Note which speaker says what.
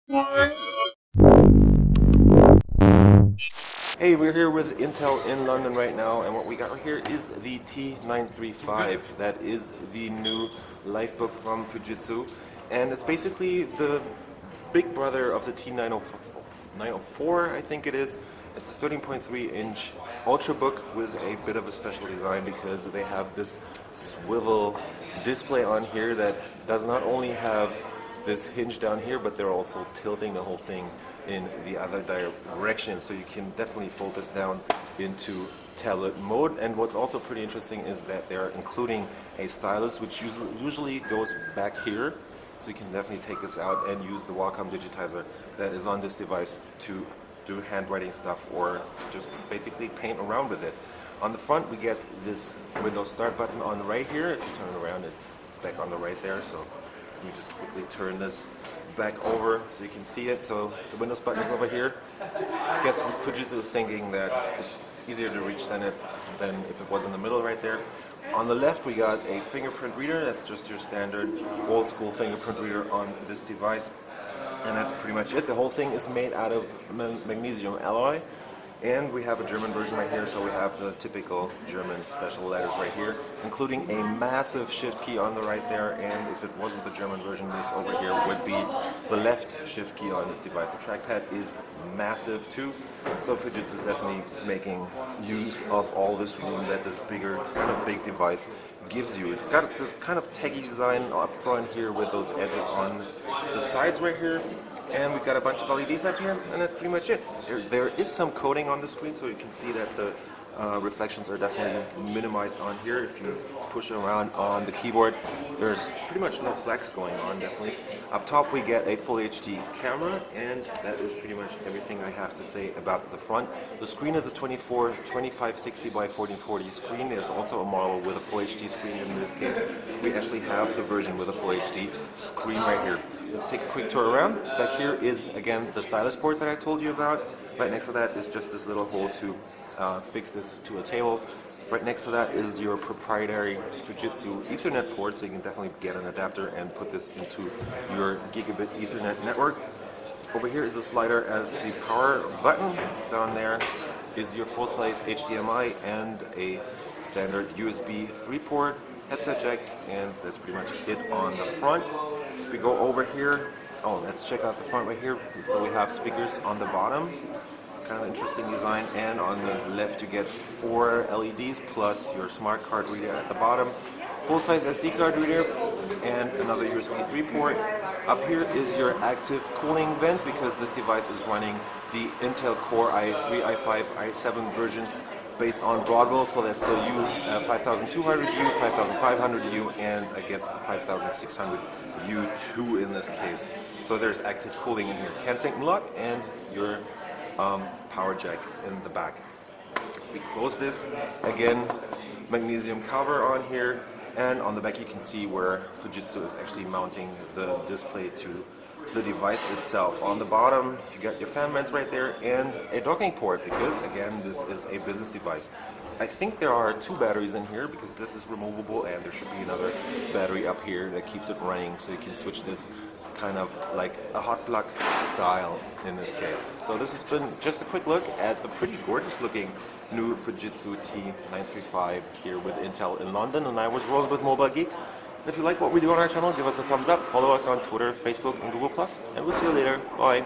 Speaker 1: Hey, we're here with Intel in London right now, and what we got right here is the T935. That is the new Lifebook from Fujitsu, and it's basically the big brother of the T904, I think it is. It's a 13.3-inch Ultrabook with a bit of a special design because they have this swivel display on here that does not only have this hinge down here, but they're also tilting the whole thing in the other direction, so you can definitely fold this down into tablet mode. And what's also pretty interesting is that they're including a stylus, which usually goes back here, so you can definitely take this out and use the Wacom digitizer that is on this device to do handwriting stuff or just basically paint around with it. On the front we get this Windows Start button on the right here. If you turn it around, it's back on the right there, so let me just quickly turn this back over so you can see it. So the Windows button is over here. I guess Fujitsu is thinking that it's easier to reach than if it was in the middle right there. On the left we got a fingerprint reader. That's just your standard old school fingerprint reader on this device. And that's pretty much it. The whole thing is made out of magnesium alloy. And we have a German version right here, so we have the typical German special letters right here, including a massive shift key on the right there, and if it wasn't the German version, this over here would be the left shift key on this device. The trackpad is massive too, so Fujitsu is definitely making use of all this room that this bigger, kind of big device gives you. It's got this kind of techy design up front here with those edges on the sides right here. And we've got a bunch of LEDs up here, and that's pretty much it. There is some coating on the screen, so you can see that the reflections are definitely minimized on here. If you push around on the keyboard, there's pretty much no flex going on, definitely. Up top we get a full HD camera, and that is pretty much everything I have to say about the front. The screen is a 2560 by 1440 screen. There's also a model with a full HD screen. In this case, we actually have the version with a full HD screen right here. Let's take a quick tour around. Back here is, again, the stylus board that I told you about. Right next to that is just this little hole to fix this to a table. Right next to that is your proprietary Fujitsu Ethernet port, so you can definitely get an adapter and put this into your gigabit Ethernet network. Over here is the slider as the power button. Down there is your full-size HDMI and a standard USB 3-port headset jack, and that's pretty much it on the front. If we go over here, let's check out the front right here. So we have speakers on the bottom, kind of interesting design, and on the left you get 4 LEDs plus your smart card reader at the bottom, full-size SD card reader, and another USB 3 port. Up here is your active cooling vent because this device is running the Intel Core i3, i5, i7 versions based on Broadwell, so that's the U5200U, 5500U, and I guess the 5600U2 in this case. So there's active cooling in here. Can sync and lock, and your power jack in the back. We close this, again, magnesium cover on here, and on the back you can see where Fujitsu is actually mounting the display to the device itself. On the bottom you got your fan vents right there and a docking port because, again, this is a business device. I think there are 2 batteries in here because this is removable, and there should be another battery up here that keeps it running, so you can switch this kind of like a hot plug style in this case. So this has been just a quick look at the pretty gorgeous looking new Fujitsu T935 here with Intel in London, and I was rolling with Mobile Geeks. And if you like what we do on our channel, give us a thumbs up, follow us on Twitter, Facebook, and Google+, and we'll see you later. Bye.